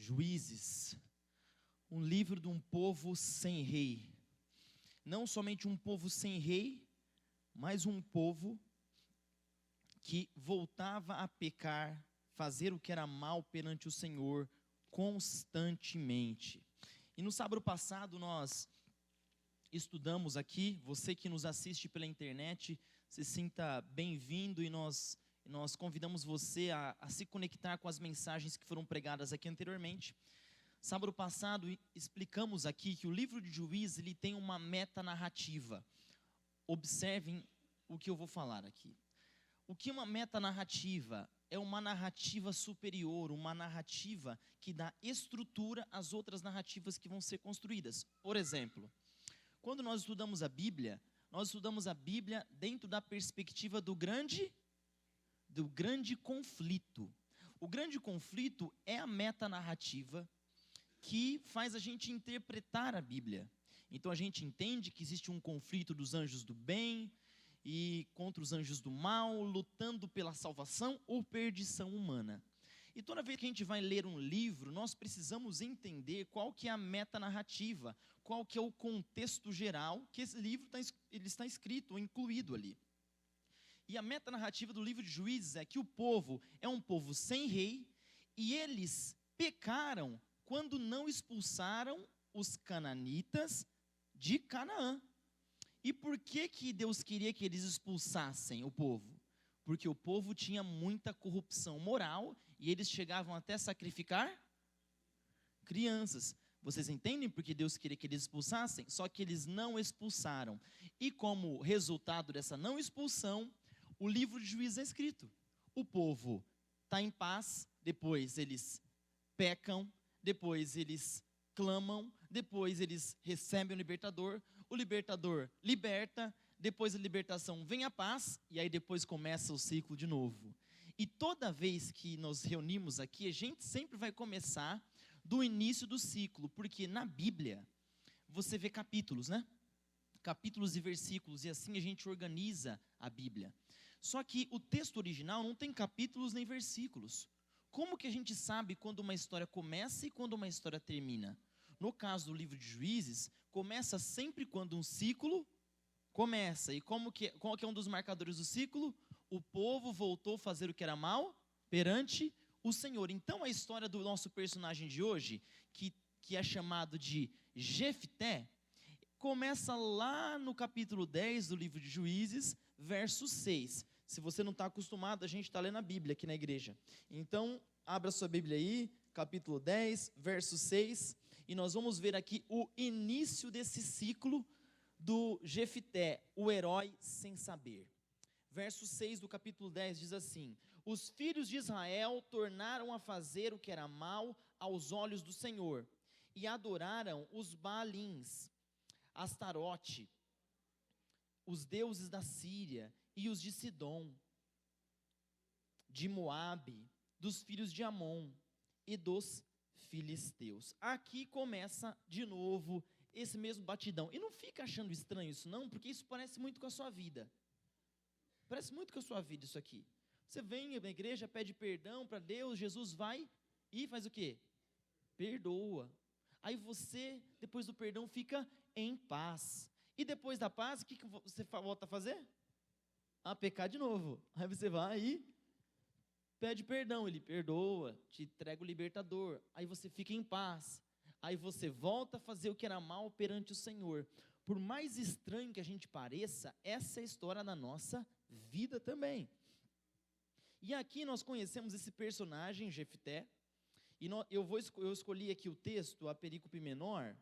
Juízes, um livro de um povo sem rei. Não somente um povo sem rei, mas um povo que voltava a pecar, fazer o que era mal perante o Senhor constantemente. E no sábado passado nós estudamos aqui, você que nos assiste pela internet, se sinta bem-vindo e nós convidamos você a se conectar com as mensagens que foram pregadas aqui anteriormente. Sábado passado explicamos aqui que o livro de Juízes ele tem uma metanarrativa. Observem o que eu vou falar aqui. O que é uma metanarrativa? É uma narrativa superior, uma narrativa que dá estrutura às outras narrativas que vão ser construídas. Por exemplo, quando nós estudamos a Bíblia dentro da perspectiva do grande conflito. O grande conflito é a metanarrativa que faz a gente interpretar a Bíblia. Então a gente entende que existe um conflito dos anjos do bem e contra os anjos do mal, lutando pela salvação ou perdição humana. E toda vez que a gente vai ler um livro, nós precisamos entender qual que é a metanarrativa, qual que é o contexto geral que esse livro ele está escrito ou incluído ali. E a metanarrativa do livro de Juízes é que o povo é um povo sem rei e eles pecaram quando não expulsaram os cananitas de Canaã. E por que Deus queria que eles expulsassem o povo? Porque o povo tinha muita corrupção moral e eles chegavam até sacrificar crianças. Vocês entendem por que Deus queria que eles expulsassem? Só que eles não expulsaram. E como resultado dessa não expulsão, o livro de Juízes é escrito. O povo está em paz, depois eles pecam, depois eles clamam, depois eles recebem o libertador liberta, depois da libertação vem a paz, e aí depois começa o ciclo de novo. E toda vez que nos reunimos aqui, a gente sempre vai começar do início do ciclo, porque na Bíblia, você vê capítulos, né? Capítulos e versículos, e assim a gente organiza a Bíblia. Só que o texto original não tem capítulos nem versículos. Como que a gente sabe quando uma história começa e quando uma história termina? No caso do livro de Juízes, começa sempre quando um ciclo começa. E qual que é um dos marcadores do ciclo? O povo voltou a fazer o que era mal perante o Senhor. Então a história do nosso personagem de hoje, que é chamado de Jefté, começa lá no capítulo 10 do livro de Juízes, verso 6. Se você não está acostumado, a gente está lendo a Bíblia aqui na igreja. Então, abra sua Bíblia aí, capítulo 10, verso 6. E nós vamos ver aqui o início desse ciclo do Jefté, o herói sem saber. Verso 6 do capítulo 10 diz assim: os filhos de Israel tornaram a fazer o que era mal aos olhos do Senhor, e adoraram os Baalins, Astarote, os deuses da Síria e os de Sidom, de Moabe, dos filhos de Amon e dos filisteus. Aqui começa de novo esse mesmo batidão. E não fica achando estranho isso não, porque isso parece muito com a sua vida. Parece muito com a sua vida isso aqui. Você vem na igreja, pede perdão para Deus, Jesus vai e faz o quê? Perdoa. Aí você, depois do perdão, fica em paz. E depois da paz, o que você volta a fazer? A pecar de novo. Aí você vai e pede perdão, ele perdoa, te entrega o libertador. Aí você fica em paz. Aí você volta a fazer o que era mal perante o Senhor. Por mais estranho que a gente pareça, essa é a história da nossa vida também. E aqui nós conhecemos esse personagem, Jefté. E eu escolhi aqui o texto, a perícope menor,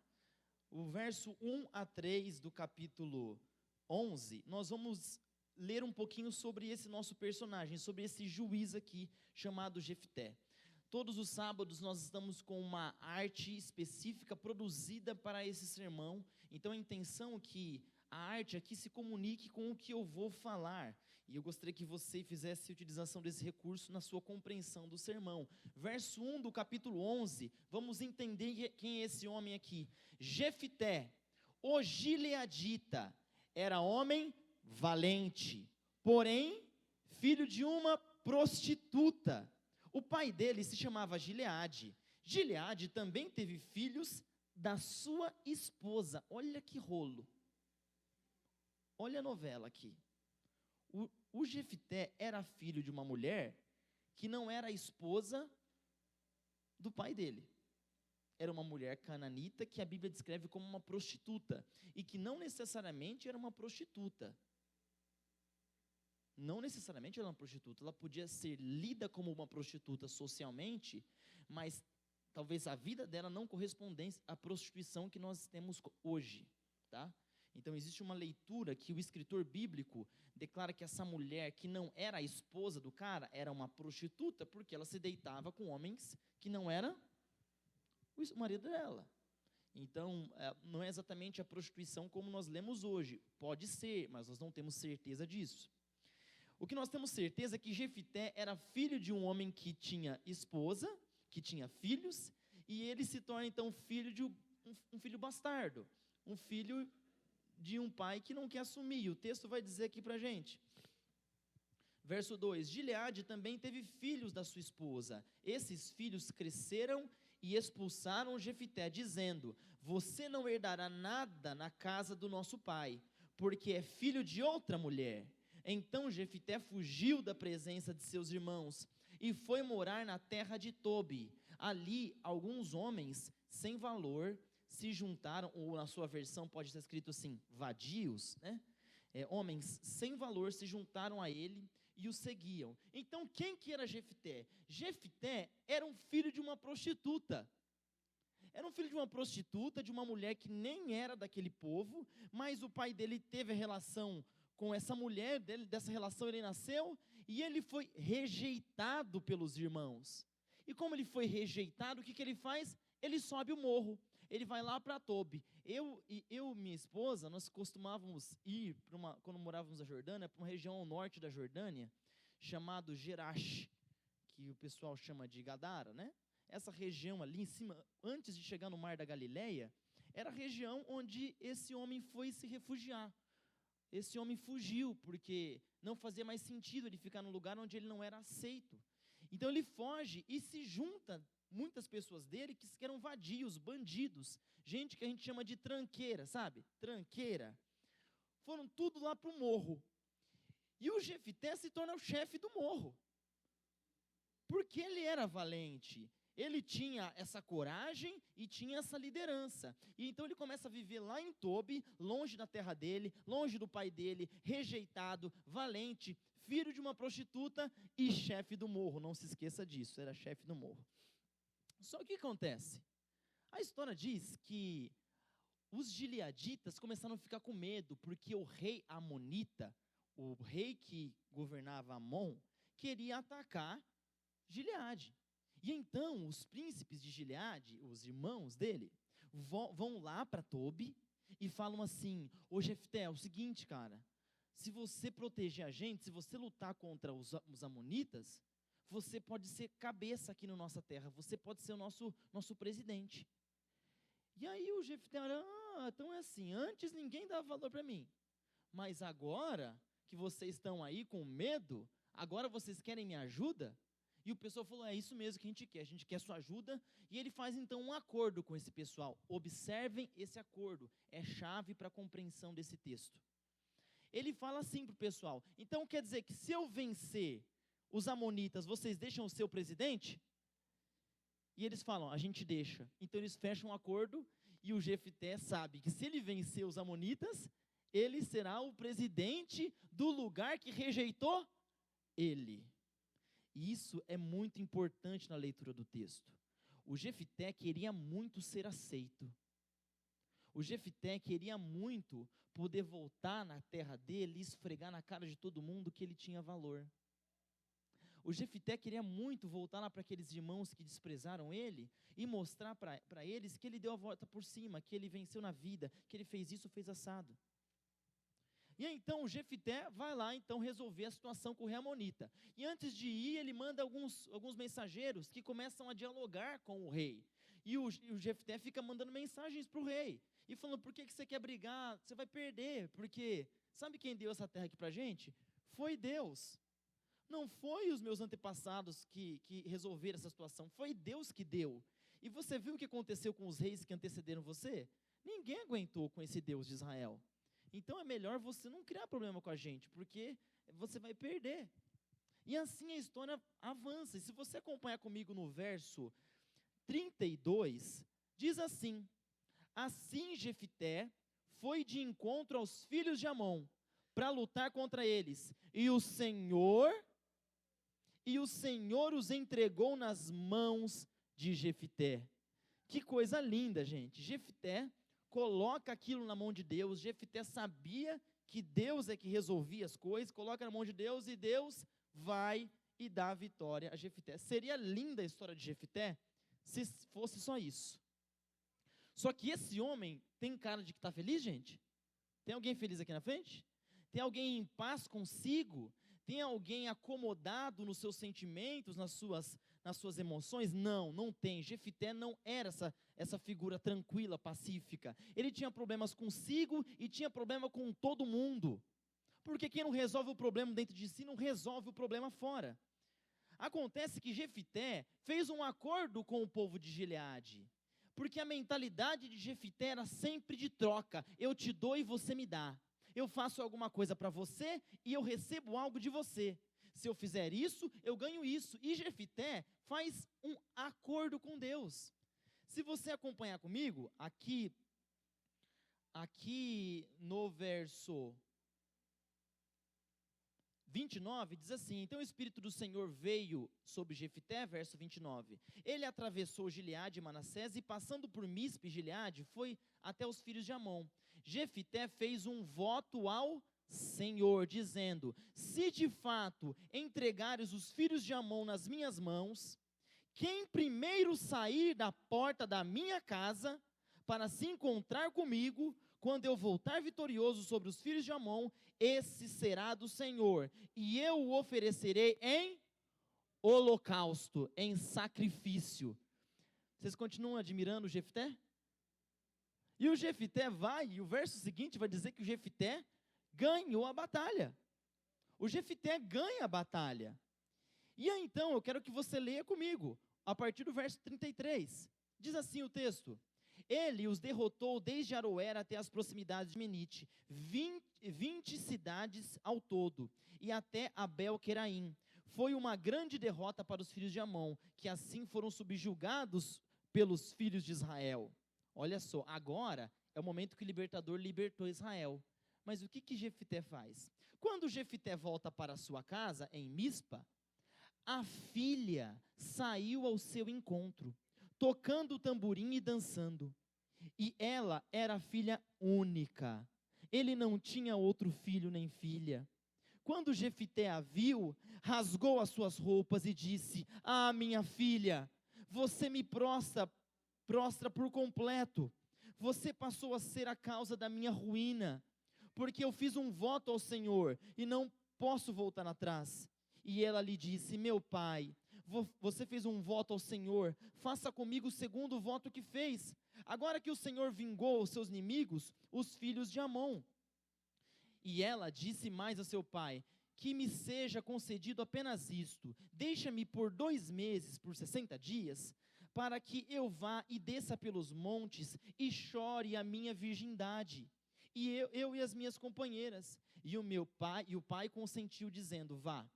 o verso 1 a 3 do capítulo 11, nós vamos ler um pouquinho sobre esse nosso personagem, sobre esse juiz aqui, chamado Jefté. Todos os sábados nós estamos com uma arte específica produzida para esse sermão, então a intenção é que a arte aqui se comunique com o que eu vou falar, e eu gostaria que você fizesse utilização desse recurso na sua compreensão do sermão. Verso 1 do capítulo 11, vamos entender quem é esse homem aqui. Jefté, o gileadita, era homem valente, porém filho de uma prostituta. O pai dele se chamava Gileade. Gileade também teve filhos da sua esposa. Olha que rolo. Olha a novela aqui. O Jefté era filho de uma mulher que não era a esposa do pai dele. Era uma mulher cananita que a Bíblia descreve como uma prostituta. E que não necessariamente era uma prostituta. Não necessariamente era uma prostituta. Ela podia ser lida como uma prostituta socialmente, mas talvez a vida dela não correspondesse à prostituição que nós temos hoje, tá? Então existe uma leitura que o escritor bíblico declara que essa mulher que não era a esposa do cara era uma prostituta porque ela se deitava com homens que não era o marido dela. Então não é exatamente a prostituição como nós lemos hoje. Pode ser, mas nós não temos certeza disso. O que nós temos certeza é que Jefté era filho de um homem que tinha esposa, que tinha filhos, e ele se torna então filho de um filho bastardo, um filho de um pai que não quer assumir. E o texto vai dizer aqui para a gente. Verso 2, Gileade também teve filhos da sua esposa. Esses filhos cresceram e expulsaram Jefté, dizendo, você não herdará nada na casa do nosso pai, porque é filho de outra mulher. Então Jefté fugiu da presença de seus irmãos e foi morar na terra de Tobi. Ali, alguns homens sem valor se juntaram, ou na sua versão pode estar escrito assim, vadios, né? Homens sem valor se juntaram a ele e o seguiam. Então, quem que era Jefté? Jefté era um filho de uma prostituta. Era um filho de uma prostituta, de uma mulher que nem era daquele povo, mas o pai dele teve a relação com essa mulher, dessa relação ele nasceu, e ele foi rejeitado pelos irmãos. E como ele foi rejeitado, o que ele faz? Ele sobe o morro, ele vai lá para Tobi. Eu e minha esposa, nós costumávamos ir, quando morávamos na Jordânia, para uma região ao norte da Jordânia, chamado Jerash, que o pessoal chama de Gadara, né? Essa região ali em cima, antes de chegar no Mar da Galileia, era a região onde esse homem foi se refugiar. Esse homem fugiu, porque não fazia mais sentido ele ficar num lugar onde ele não era aceito. Então ele foge e se junta muitas pessoas dele que eram vadios, bandidos, gente que a gente chama de tranqueira, sabe? Tranqueira. Foram tudo lá para o morro. E o Jefté se torna o chefe do morro. Porque ele era valente. Ele tinha essa coragem e tinha essa liderança. E então ele começa a viver lá em Tobi, longe da terra dele, longe do pai dele, rejeitado, valente, filho de uma prostituta e chefe do morro. Não se esqueça disso, era chefe do morro. Só que o que acontece? A história diz que os gileaditas começaram a ficar com medo, porque o rei Amonita, o rei que governava Amon, queria atacar Gileade. E então os príncipes de Gileade, os irmãos dele, vão lá para Tobi e falam assim, ô Jefté, é o seguinte, cara, se você proteger a gente, se você lutar contra os amonitas, você pode ser cabeça aqui na nossa terra, você pode ser o nosso presidente. E aí o Jefté, então é assim, antes ninguém dava valor para mim, mas agora que vocês estão aí com medo, agora vocês querem minha ajuda? E o pessoal falou, é isso mesmo que a gente quer sua ajuda, e ele faz então um acordo com esse pessoal. Observem esse acordo, é chave para a compreensão desse texto. Ele fala assim para o pessoal, então quer dizer que se eu vencer os amonitas, vocês deixam o seu presidente? E eles falam, a gente deixa. Então eles fecham um acordo, e o Jefté sabe que se ele vencer os amonitas, ele será o presidente do lugar que rejeitou ele. E isso é muito importante na leitura do texto. O Jefté queria muito ser aceito. O Jefté queria muito poder voltar na terra dele e esfregar na cara de todo mundo que ele tinha valor. O Jefté queria muito voltar lá para aqueles irmãos que desprezaram ele e mostrar para eles que ele deu a volta por cima, que ele venceu na vida, que ele fez isso, fez assado. E aí, então o Jefté vai lá então resolver a situação com o rei Amonita. E antes de ir, ele manda alguns mensageiros que começam a dialogar com o rei. E o Jefté fica mandando mensagens para o rei. E falando, por que você quer brigar? Você vai perder, porque sabe quem deu essa terra aqui para a gente? Foi Deus. Não foi os meus antepassados que resolveram essa situação, foi Deus que deu. E você viu o que aconteceu com os reis que antecederam você? Ninguém aguentou com esse Deus de Israel. Então é melhor você não criar problema com a gente, porque você vai perder. E assim a história avança. E se você acompanhar comigo no verso 32, diz assim: assim Jefité foi de encontro aos filhos de Amon, para lutar contra eles. E o Senhor os entregou nas mãos de Jefité. Que coisa linda, gente. Jefité coloca aquilo na mão de Deus. Jefité sabia que Deus é que resolvia as coisas, coloca na mão de Deus e Deus vai e dá a vitória a Jefité. Seria linda a história de Jefité se fosse só isso. Só que esse homem tem cara de que está feliz, gente? Tem alguém feliz aqui na frente? Tem alguém em paz consigo? Tem alguém acomodado nos seus sentimentos, nas suas emoções? Não, não tem. Jefité não era essa figura tranquila, pacífica. Ele tinha problemas consigo e tinha problema com todo mundo. Porque quem não resolve o problema dentro de si, não resolve o problema fora. Acontece que Jefité fez um acordo com o povo de Gileade. Porque a mentalidade de Jefité era sempre de troca. Eu te dou e você me dá. Eu faço alguma coisa para você e eu recebo algo de você. Se eu fizer isso, eu ganho isso. E Jefité faz um acordo com Deus. Se você acompanhar comigo, aqui no verso 29, diz assim: então o Espírito do Senhor veio sobre Jefité, verso 29. Ele atravessou Gileade e Manassés e passando por Mispe e Gileade, foi até os filhos de Amon. Jefité fez um voto ao Senhor, dizendo: se de fato entregares os filhos de Amon nas minhas mãos, quem primeiro sair da porta da minha casa para se encontrar comigo, quando eu voltar vitorioso sobre os filhos de Amon, esse será do Senhor, e eu o oferecerei em holocausto, em sacrifício. Vocês continuam admirando o Jefité? E o Jefité vai, e o verso seguinte vai dizer que o Jefité ganhou a batalha. O Jefité ganha a batalha. E aí então, eu quero que você leia comigo, a partir do verso 33. Diz assim o texto: ele os derrotou desde Aroer até as proximidades de Menite, 20 cidades ao todo, e até Abel-Queraim. Foi uma grande derrota para os filhos de Amon, que assim foram subjugados pelos filhos de Israel. Olha só, agora é o momento que o libertador libertou Israel. Mas o que Jefité faz? Quando Jefité volta para sua casa, em Mispa, a filha saiu ao seu encontro, tocando o tamborim e dançando. E ela era filha única. Ele não tinha outro filho nem filha. Quando Jefité a viu, rasgou as suas roupas e disse: ah, minha filha, você me prostra por completo. Você passou a ser a causa da minha ruína, porque eu fiz um voto ao Senhor e não posso voltar atrás. E ela lhe disse: meu pai, você fez um voto ao Senhor, faça comigo segundo o voto que fez. Agora que o Senhor vingou os seus inimigos, os filhos de Amon. E ela disse mais a seu pai: que me seja concedido apenas isto, deixa-me por 2 meses, por 60 dias, para que eu vá e desça pelos montes e chore a minha virgindade, e eu e as minhas companheiras. E o pai consentiu, dizendo: vá.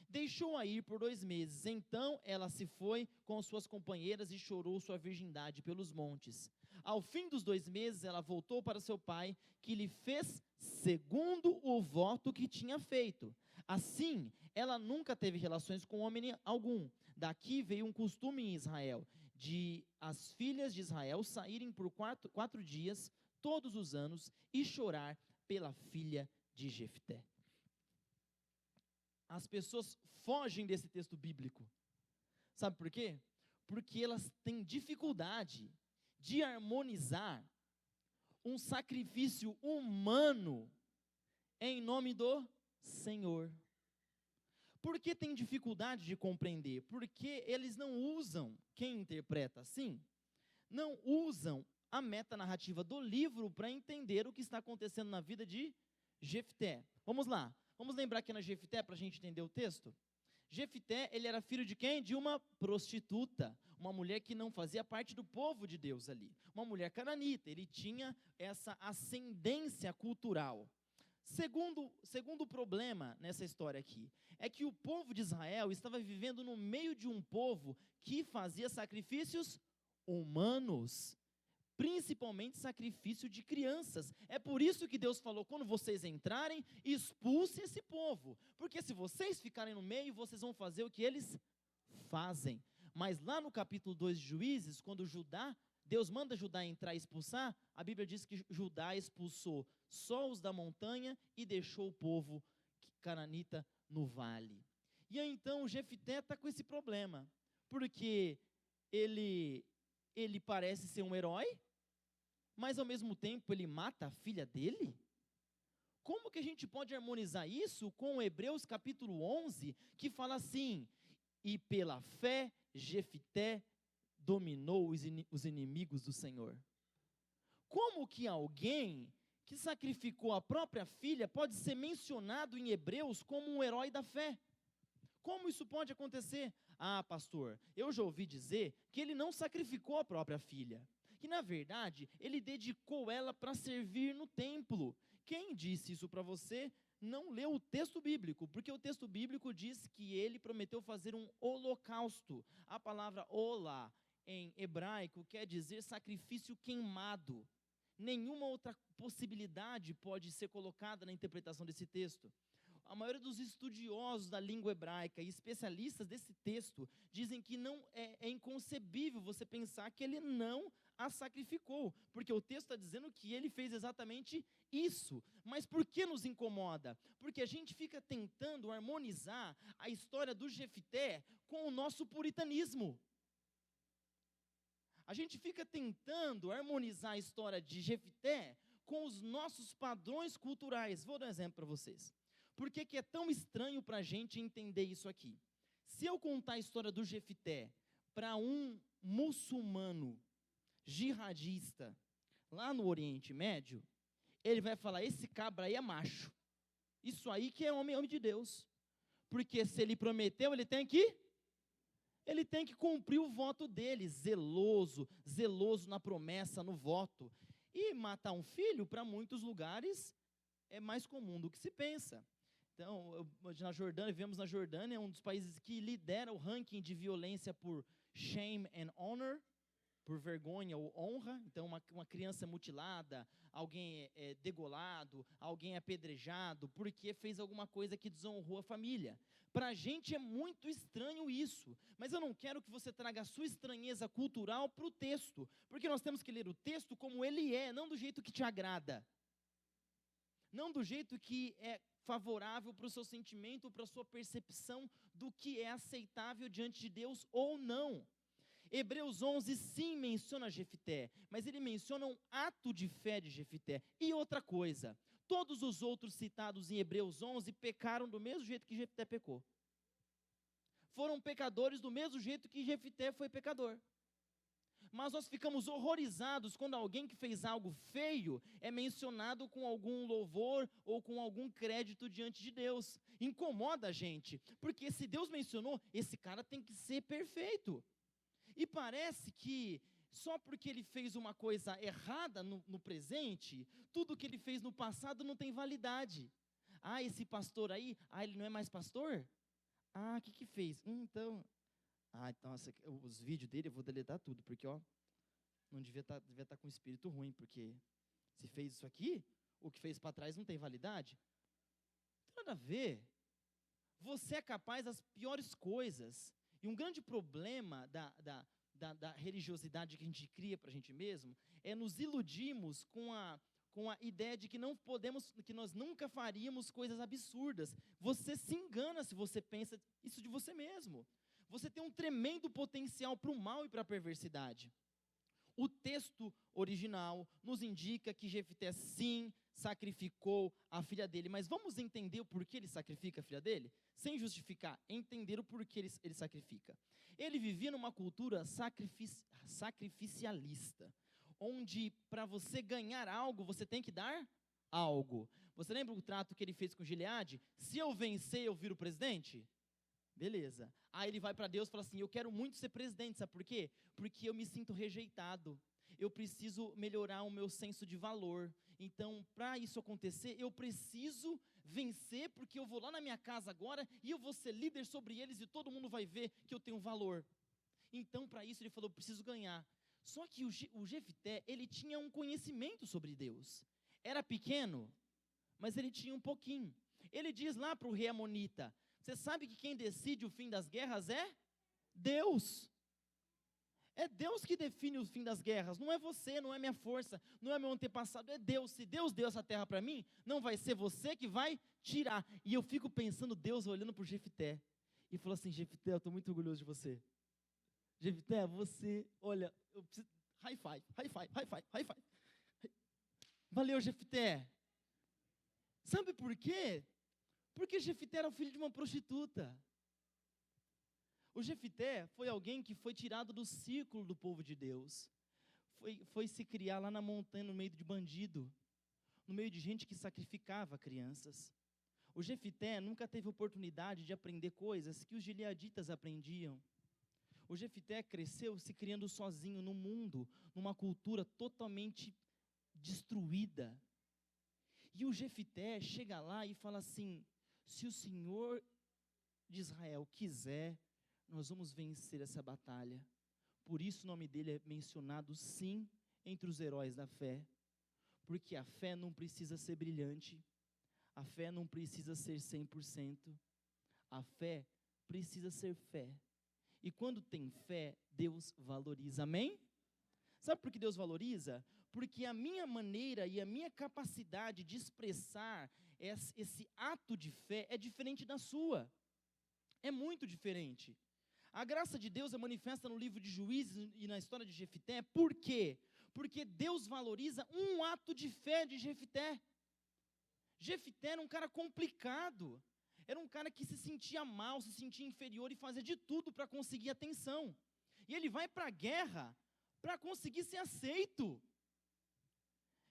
Deixou-a ir por 2 meses, então ela se foi com suas companheiras e chorou sua virgindade pelos montes. Ao fim dos 2 meses, ela voltou para seu pai, que lhe fez segundo o voto que tinha feito. Assim, ela nunca teve relações com homem algum. Daqui veio um costume em Israel, de as filhas de Israel saírem por 4 dias, todos os anos, e chorar pela filha de Jefté. As pessoas fogem desse texto bíblico. Sabe por quê? Porque elas têm dificuldade de harmonizar um sacrifício humano em nome do Senhor. Por que tem dificuldade de compreender? Porque eles não usam, quem interpreta assim, não usam a metanarrativa do livro para entender o que está acontecendo na vida de Jefté. Vamos lá. Vamos lembrar que na Jefté, para a gente entender o texto? Jefité, ele era filho de quem? De uma prostituta, uma mulher que não fazia parte do povo de Deus ali, uma mulher cananita. Ele tinha essa ascendência cultural. Segundo problema nessa história aqui, é que o povo de Israel estava vivendo no meio de um povo que fazia sacrifícios humanos, principalmente sacrifício de crianças. É por isso que Deus falou, quando vocês entrarem, expulsem esse povo, porque se vocês ficarem no meio, vocês vão fazer o que eles fazem. Mas lá no capítulo 2 de Juízes, quando Deus manda Judá entrar e expulsar, a Bíblia diz que Judá expulsou só os da montanha e deixou o povo cananita no vale. E aí então Jefité está com esse problema, porque ele parece ser um herói, mas ao mesmo tempo ele mata a filha dele? Como que a gente pode harmonizar isso com Hebreus capítulo 11, que fala assim, e pela fé Jefité dominou os inimigos do Senhor? Como que alguém que sacrificou a própria filha pode ser mencionado em Hebreus como um herói da fé? Como isso pode acontecer? Ah, pastor, eu já ouvi dizer que ele não sacrificou a própria filha, que na verdade ele dedicou ela para servir no templo. Quem disse isso para você não leu o texto bíblico, porque o texto bíblico diz que ele prometeu fazer um holocausto. A palavra olá em hebraico quer dizer sacrifício queimado. Nenhuma outra possibilidade pode ser colocada na interpretação desse texto. A maioria dos estudiosos da língua hebraica e especialistas desse texto dizem que não é inconcebível você pensar que ele não a sacrificou, porque o texto está dizendo que ele fez exatamente isso. Mas por que nos incomoda? Porque a gente fica tentando harmonizar a história do Jefité com o nosso puritanismo. A gente fica tentando harmonizar a história de Jefité com os nossos padrões culturais. Vou dar um exemplo para vocês. Por que é tão estranho para a gente entender isso aqui? Se eu contar a história do Jefité para um muçulmano jihadista lá no Oriente Médio, ele vai falar, esse cabra aí é macho. Isso aí que é homem de Deus. Porque se ele prometeu, ele tem que cumprir o voto dele, zeloso na promessa, no voto. E matar um filho, para muitos lugares, é mais comum do que se pensa. Então, vivemos na Jordânia, um dos países que lidera o ranking de violência por shame and honor, por vergonha ou honra. Então, uma criança é mutilada, alguém é degolado, alguém é apedrejado, porque fez alguma coisa que desonrou a família. Para a gente é muito estranho isso, mas eu não quero que você traga a sua estranheza cultural para o texto, porque nós temos que ler o texto como ele é, não do jeito que te agrada, não do jeito que é favorável para o seu sentimento, para a sua percepção do que é aceitável diante de Deus ou não. Hebreus 11 sim menciona Jefité, mas ele menciona um ato de fé de Jefité. E outra coisa, todos os outros citados em Hebreus 11 pecaram do mesmo jeito que Jefité pecou. Foram pecadores do mesmo jeito que Jefité foi pecador. Mas nós ficamos horrorizados quando alguém que fez algo feio é mencionado com algum louvor ou com algum crédito diante de Deus. Incomoda a gente, porque se Deus mencionou, esse cara tem que ser perfeito. E parece que só porque ele fez uma coisa errada no presente, tudo que ele fez no passado não tem validade. Ah, esse pastor aí, ele não é mais pastor? Ah, o que fez? Então, os vídeos dele eu vou deletar tudo, porque não devia tá com um espírito ruim, porque se fez isso aqui, o que fez para trás não tem validade. Não tem nada a ver. Você é capaz das piores coisas. E um grande problema da religiosidade que a gente cria para a gente mesmo é nos iludirmos com a ideia de que não podemos, que nós nunca faríamos coisas absurdas. Você se engana se você pensa isso de você mesmo. Você tem um tremendo potencial para o mal e para a perversidade. O texto original nos indica que Jefité sim sacrificou a filha dele, mas vamos entender o porquê ele sacrifica a filha dele? Sem justificar, entender o porquê ele sacrifica. Ele vivia numa cultura sacrificialista, onde para você ganhar algo, você tem que dar algo. Você lembra o trato que ele fez com Gileade? Se eu vencer, eu viro presidente? Beleza. Aí ele vai para Deus e fala assim, eu quero muito ser presidente, sabe por quê? Porque eu me sinto rejeitado. Eu preciso melhorar o meu senso de valor. Então, para isso acontecer, eu preciso vencer, porque eu vou lá na minha casa agora e eu vou ser líder sobre eles e todo mundo vai ver que eu tenho valor. Então, para isso, ele falou, eu preciso ganhar. Só que o Jefté, ele tinha um conhecimento sobre Deus. Era pequeno, mas ele tinha um pouquinho. Ele diz lá para o rei Amonita, você sabe que quem decide o fim das guerras é Deus. É Deus que define o fim das guerras, não é você, não é minha força, não é meu antepassado, é Deus. Se Deus deu essa terra para mim, não vai ser você que vai tirar. E eu fico pensando, Deus olhando para o Jefté, e falou assim, Jefté, eu estou muito orgulhoso de você. Jefté, você, olha, eu preciso, high five, high five, high five, high five. Valeu, Jefté. Sabe por quê? Porque Jefté era o filho de uma prostituta. O Jefté foi alguém que foi tirado do círculo do povo de Deus. Foi se criar lá na montanha, no meio de bandido. No meio de gente que sacrificava crianças. O Jefté nunca teve oportunidade de aprender coisas que os gileaditas aprendiam. O Jefté cresceu se criando sozinho no mundo, numa cultura totalmente destruída. E o Jefté chega lá e fala assim, se o Senhor de Israel quiser, nós vamos vencer essa batalha. Por isso o nome dele é mencionado sim entre os heróis da fé. Porque a fé não precisa ser brilhante. A fé não precisa ser 100%. A fé precisa ser fé. E quando tem fé, Deus valoriza. Amém? Sabe por que Deus valoriza? Porque a minha maneira e a minha capacidade de expressar esse ato de fé é diferente da sua. É muito diferente. A graça de Deus é manifesta no livro de Juízes e na história de Jefté. Por quê? Porque Deus valoriza um ato de fé de Jefté. Jefté era um cara complicado. Era um cara que se sentia mal, se sentia inferior e fazia de tudo para conseguir atenção. E ele vai para a guerra para conseguir ser aceito.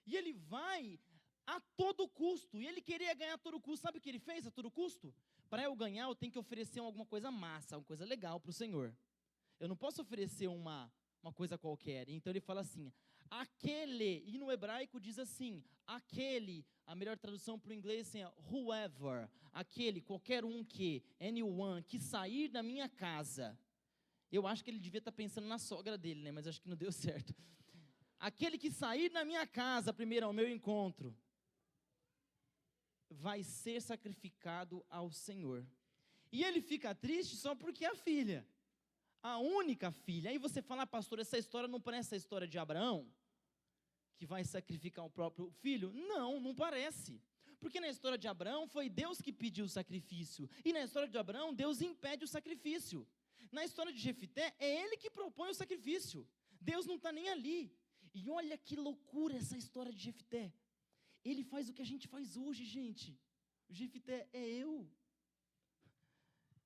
E ele vai a todo custo. E ele queria ganhar a todo custo. Sabe o que ele fez a todo custo? Para eu ganhar, eu tenho que oferecer alguma coisa massa, alguma coisa legal para o Senhor. Eu não posso oferecer uma coisa qualquer. Então ele fala assim, aquele, e no hebraico diz assim, aquele, a melhor tradução para o inglês assim, whoever, aquele, qualquer um que, anyone, que sair da minha casa. Eu acho que ele devia estar pensando na sogra dele, né? Mas acho que não deu certo. Aquele que sair da minha casa primeiro ao meu encontro, vai ser sacrificado ao Senhor. E ele fica triste só porque é a filha. A única filha. Aí você fala, pastor, essa história não parece a história de Abraão? Que vai sacrificar o próprio filho? Não, não parece. Porque na história de Abraão foi Deus que pediu o sacrifício. E na história de Abraão, Deus impede o sacrifício. Na história de Jefté, é ele que propõe o sacrifício. Deus não está nem ali. E olha que loucura essa história de Jefté. Ele faz o que a gente faz hoje, gente. O Jefté é eu.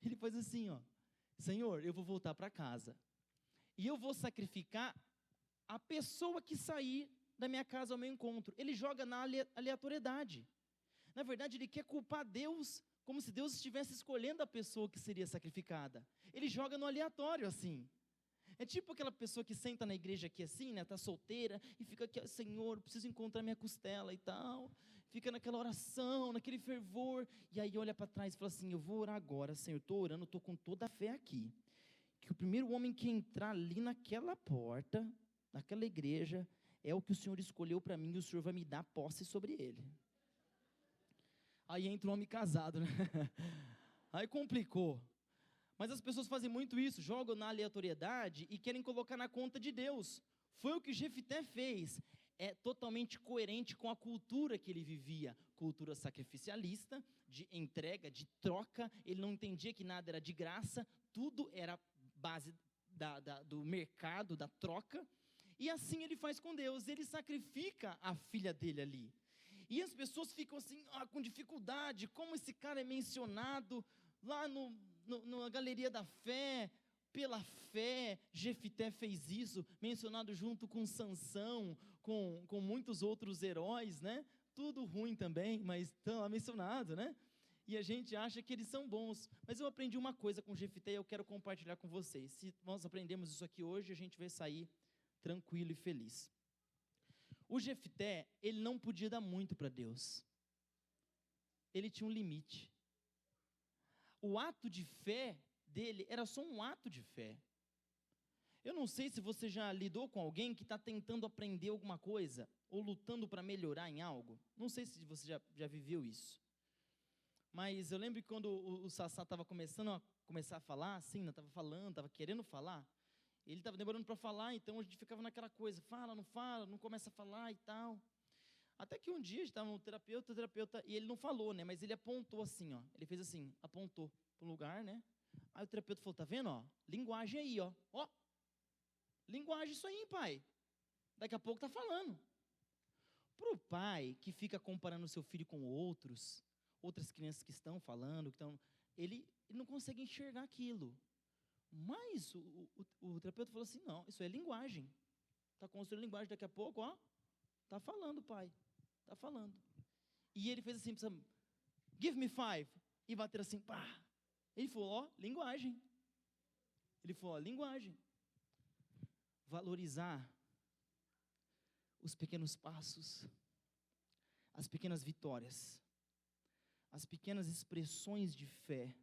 Ele faz assim, ó. Senhor, eu vou voltar para casa. E eu vou sacrificar a pessoa que sair da minha casa ao meu encontro. Ele joga na aleatoriedade. Na verdade, ele quer culpar Deus, como se Deus estivesse escolhendo a pessoa que seria sacrificada. Ele joga no aleatório, assim. É tipo aquela pessoa que senta na igreja aqui assim, né, tá solteira, e fica aqui, Senhor, preciso encontrar minha costela e tal. Fica naquela oração, naquele fervor, e aí olha para trás e fala assim, eu vou orar agora, Senhor, estou orando, estou com toda a fé aqui. Que o primeiro homem que entrar ali naquela porta, naquela igreja, é o que o Senhor escolheu para mim, e o Senhor vai me dar posse sobre ele. Aí entra um homem casado, né? Aí complicou. Mas as pessoas fazem muito isso, jogam na aleatoriedade e querem colocar na conta de Deus. Foi o que Jefté fez. É totalmente coerente com a cultura que ele vivia. Cultura sacrificialista, de entrega, de troca. Ele não entendia que nada era de graça. Tudo era base do mercado, da troca. E assim ele faz com Deus. Ele sacrifica a filha dele ali. E as pessoas ficam assim, com dificuldade. Como esse cara é mencionado lá na galeria da fé, pela fé, Jefté fez isso, mencionado junto com Sansão, com muitos outros heróis, né? Tudo ruim também, mas estão lá mencionado, né? E a gente acha que eles são bons. Mas eu aprendi uma coisa com Jefté e eu quero compartilhar com vocês. Se nós aprendemos isso aqui hoje, a gente vai sair tranquilo e feliz. O Jefté, ele não podia dar muito para Deus. Ele tinha um limite. O ato de fé dele era só um ato de fé. Eu não sei se você já lidou com alguém que está tentando aprender alguma coisa, ou lutando para melhorar em algo. Não sei se você já viveu isso. Mas eu lembro que quando o Sassá estava começando a falar, assim, estava falando, estava querendo falar, ele estava demorando para falar, então a gente ficava naquela coisa, fala, não começa a falar e tal. Até que um dia a gente estava no terapeuta, e ele não falou, né, mas ele apontou assim, ó, ele fez assim, apontou para um lugar, né, aí o terapeuta falou, tá vendo, ó, linguagem aí, ó, linguagem isso aí, pai, daqui a pouco tá falando. Para o pai que fica comparando o seu filho com outras crianças que estão falando, ele não consegue enxergar aquilo. Mas o terapeuta falou assim, não, isso é linguagem. Está construindo linguagem, daqui a pouco, ó, está falando, pai. Está falando. E ele fez assim, give me 5. E bateram assim, pá. Ele falou, ó, linguagem. Ele falou, ó, linguagem. Valorizar os pequenos passos, as pequenas vitórias, as pequenas expressões de fé.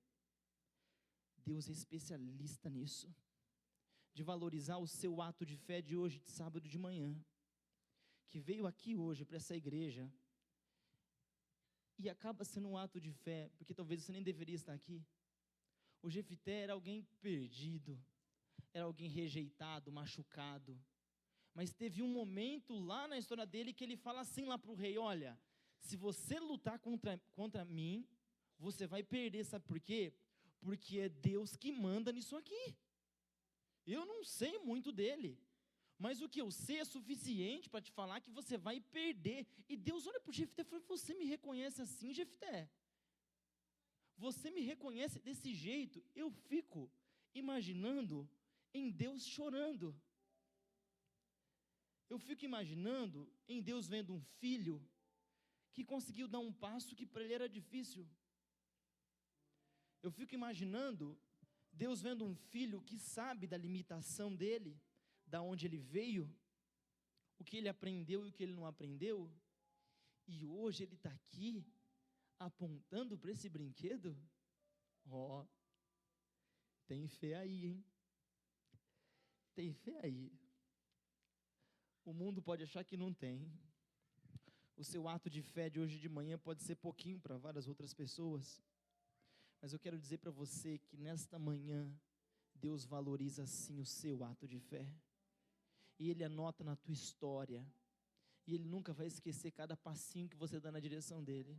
Deus é especialista nisso, de valorizar o seu ato de fé de hoje, de sábado de manhã, que veio aqui hoje para essa igreja, e acaba sendo um ato de fé, porque talvez você nem deveria estar aqui. O Jefté era alguém perdido, era alguém rejeitado, machucado, mas teve um momento lá na história dele que ele fala assim lá para o rei, olha, se você lutar contra mim, você vai perder, sabe por quê? Porque é Deus que manda nisso aqui. Eu não sei muito dele, mas o que eu sei é suficiente para te falar que você vai perder. E Deus olha para o Jefté e fala, você me reconhece assim, Jefté? Você me reconhece desse jeito? Eu fico imaginando em Deus chorando. Eu fico imaginando em Deus vendo um filho que conseguiu dar um passo que para ele era difícil. Eu fico imaginando Deus vendo um filho que sabe da limitação dele, da onde ele veio, o que ele aprendeu e o que ele não aprendeu, e hoje ele está aqui, apontando para esse brinquedo. Ó, tem fé aí, hein? Tem fé aí. O mundo pode achar que não tem. O seu ato de fé de hoje de manhã pode ser pouquinho para várias outras pessoas. Mas eu quero dizer para você que nesta manhã, Deus valoriza sim o seu ato de fé. E Ele anota na tua história. E Ele nunca vai esquecer cada passinho que você dá na direção dEle.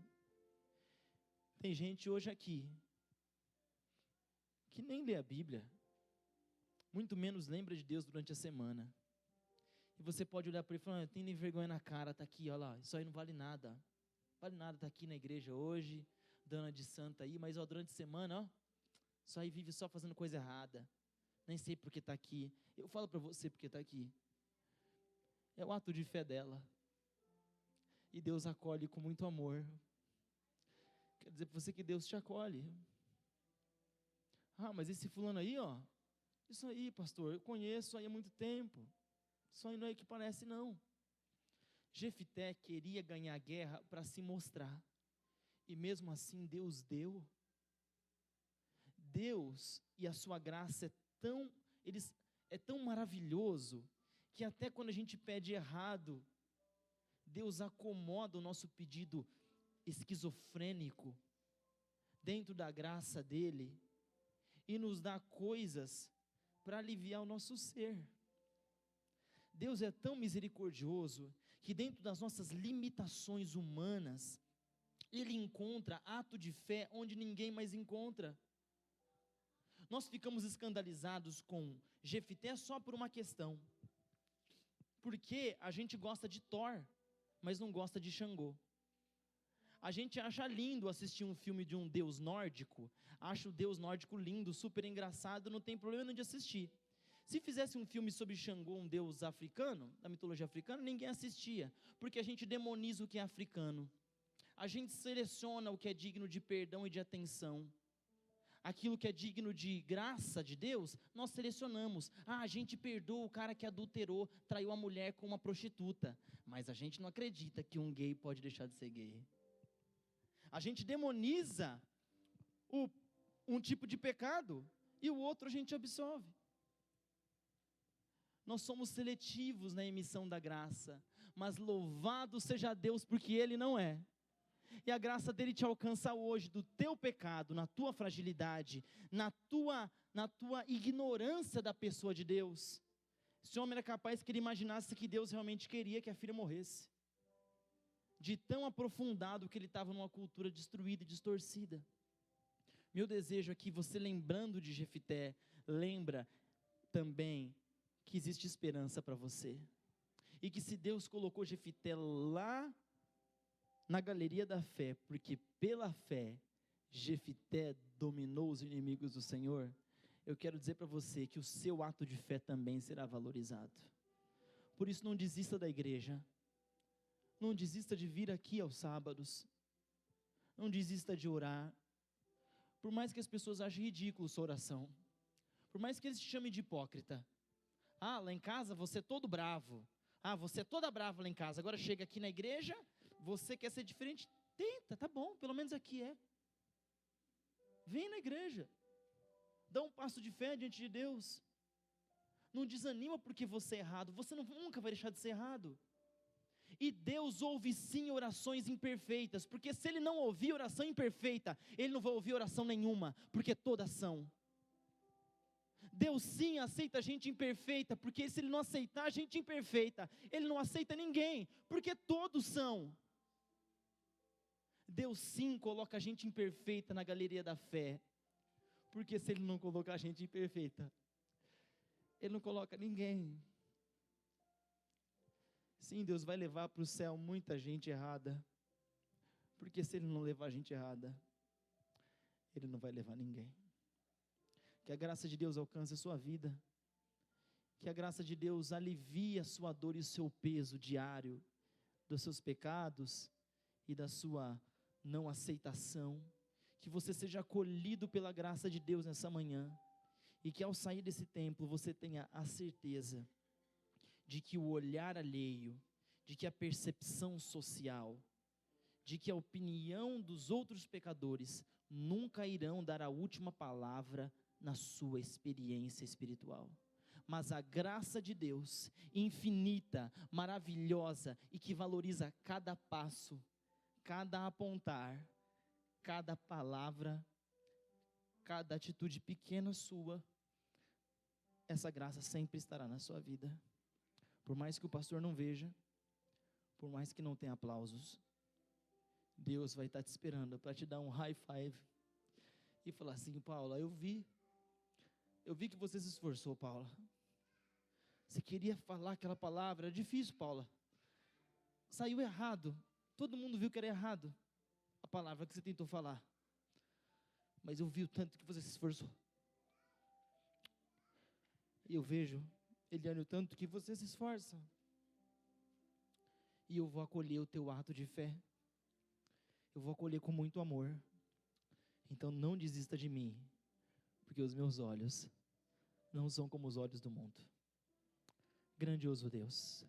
Tem gente hoje aqui, que nem lê a Bíblia, muito menos lembra de Deus durante a semana. E você pode olhar para ele e falar, tem nem vergonha na cara, está aqui, olha lá, isso aí não vale nada. Não vale nada, está aqui na igreja hoje, dona de santa aí, mas ó, durante a semana, ó, isso aí vive só fazendo coisa errada. Nem sei porque está aqui. Eu falo para você porque está aqui. É o ato de fé dela. E Deus acolhe com muito amor. Quero dizer para você que Deus te acolhe. Ah, mas esse fulano aí, ó, isso aí, pastor, eu conheço aí há muito tempo. Isso aí não é o que parece, não. Jefté queria ganhar a guerra para se mostrar. E mesmo assim Deus deu. Deus e a sua graça é tão maravilhoso, que até quando a gente pede errado, Deus acomoda o nosso pedido esquizofrênico dentro da graça dEle e nos dá coisas para aliviar o nosso ser. Deus é tão misericordioso que dentro das nossas limitações humanas, Ele encontra ato de fé onde ninguém mais encontra. Nós ficamos escandalizados com Jefté só por uma questão. Porque a gente gosta de Thor, mas não gosta de Xangô. A gente acha lindo assistir um filme de um deus nórdico, acha o deus nórdico lindo, super engraçado, não tem problema nenhum de assistir. Se fizesse um filme sobre Xangô, um deus africano, da mitologia africana, ninguém assistia, porque a gente demoniza o que é africano. A gente seleciona o que é digno de perdão e de atenção. Aquilo que é digno de graça de Deus, nós selecionamos. A gente perdoa o cara que adulterou, traiu a mulher com uma prostituta. Mas a gente não acredita que um gay pode deixar de ser gay. A gente demoniza um tipo de pecado e o outro a gente absolve. Nós somos seletivos na emissão da graça, mas louvado seja Deus porque Ele não é. E a graça dele te alcança hoje, do teu pecado, na tua fragilidade, na tua ignorância da pessoa de Deus. Esse homem era capaz que ele imaginasse que Deus realmente queria que a filha morresse. De tão aprofundado que ele estava numa cultura destruída e distorcida. Meu desejo é que você, lembrando de Jefité, lembra também que existe esperança para você. E que se Deus colocou Jefité lá na galeria da fé, porque pela fé Jefité dominou os inimigos do Senhor, eu quero dizer para você que o seu ato de fé também será valorizado. Por isso não desista da igreja, não desista de vir aqui aos sábados, não desista de orar, por mais que as pessoas achem ridículo sua oração, por mais que eles te chamem de hipócrita. Lá em casa você é todo bravo, você é toda brava lá em casa, agora chega aqui na igreja, você quer ser diferente? Tenta, tá bom, pelo menos aqui é. Vem na igreja, dá um passo de fé diante de Deus. Não desanima porque você é errado, você nunca vai deixar de ser errado. E Deus ouve sim orações imperfeitas, porque se Ele não ouvir oração imperfeita, Ele não vai ouvir oração nenhuma, porque todas são. Deus sim aceita gente imperfeita, porque se Ele não aceitar gente imperfeita, Ele não aceita ninguém, porque todos são. Deus sim coloca a gente imperfeita na galeria da fé, porque se Ele não colocar a gente imperfeita, Ele não coloca ninguém. Sim, Deus vai levar para o céu muita gente errada, porque se Ele não levar a gente errada, Ele não vai levar ninguém. Que a graça de Deus alcance a sua vida, que a graça de Deus alivie a sua dor e o seu peso diário, dos seus pecados e da sua não aceitação, que você seja acolhido pela graça de Deus nessa manhã, e que ao sair desse templo você tenha a certeza de que o olhar alheio, de que a percepção social, de que a opinião dos outros pecadores nunca irão dar a última palavra na sua experiência espiritual. Mas a graça de Deus, infinita, maravilhosa e que valoriza cada passo, cada apontar, cada palavra, cada atitude pequena sua, essa graça sempre estará na sua vida. Por mais que o pastor não veja, por mais que não tenha aplausos, Deus vai estar te esperando para te dar um high five e falar assim: Paula, eu vi que você se esforçou, Paula. Você queria falar aquela palavra, era difícil, Paula. Saiu errado. Todo mundo viu que era errado a palavra que você tentou falar. Mas eu vi o tanto que você se esforçou. E eu vejo, Eliane, o tanto que você se esforça. E eu vou acolher o teu ato de fé. Eu vou acolher com muito amor. Então não desista de mim, porque os meus olhos não são como os olhos do mundo. Grandioso Deus,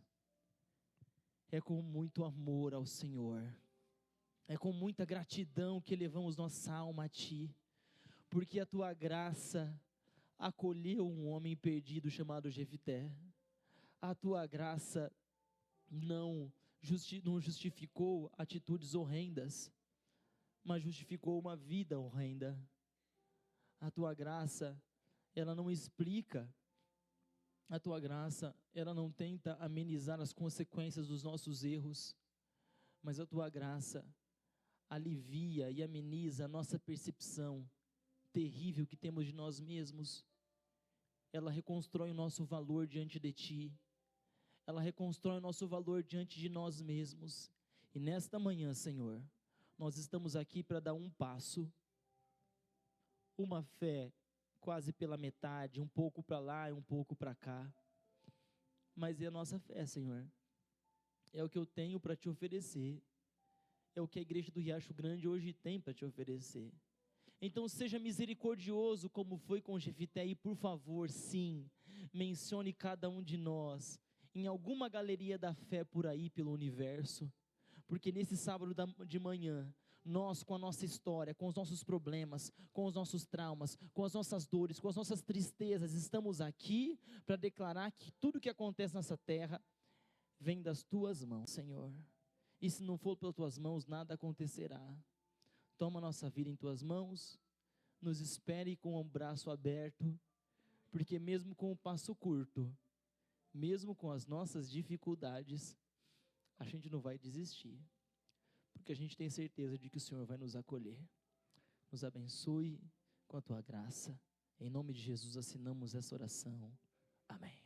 é com muito amor ao Senhor, é com muita gratidão que elevamos nossa alma a Ti, porque a Tua graça acolheu um homem perdido chamado Jefité. A Tua graça não justificou atitudes horrendas, mas justificou uma vida horrenda. A Tua graça, ela não explica, a Tua graça, ela não tenta amenizar as consequências dos nossos erros, mas a Tua graça alivia e ameniza a nossa percepção terrível que temos de nós mesmos. Ela reconstrói o nosso valor diante de Ti, ela reconstrói o nosso valor diante de nós mesmos. E nesta manhã, Senhor, nós estamos aqui para dar um passo, uma fé quase pela metade, um pouco para lá e um pouco para cá, mas é a nossa fé, Senhor, é o que eu tenho para Te oferecer, é o que a igreja do Riacho Grande hoje tem para te oferecer. Então seja misericordioso como foi com Jefité, e por favor, sim, mencione cada um de nós em alguma galeria da fé por aí pelo universo, porque nesse sábado de manhã, nós com a nossa história, com os nossos problemas, com os nossos traumas, com as nossas dores, com as nossas tristezas, estamos aqui para declarar que tudo que acontece nessa terra vem das tuas mãos, Senhor, e se não for pelas tuas mãos, nada acontecerá. Toma nossa vida em tuas mãos, nos espere com o braço aberto, porque mesmo com o passo curto, mesmo com as nossas dificuldades, a gente não vai desistir, porque a gente tem certeza de que o Senhor vai nos acolher. Nos abençoe com a tua graça. Em nome de Jesus assinamos essa oração. Amém.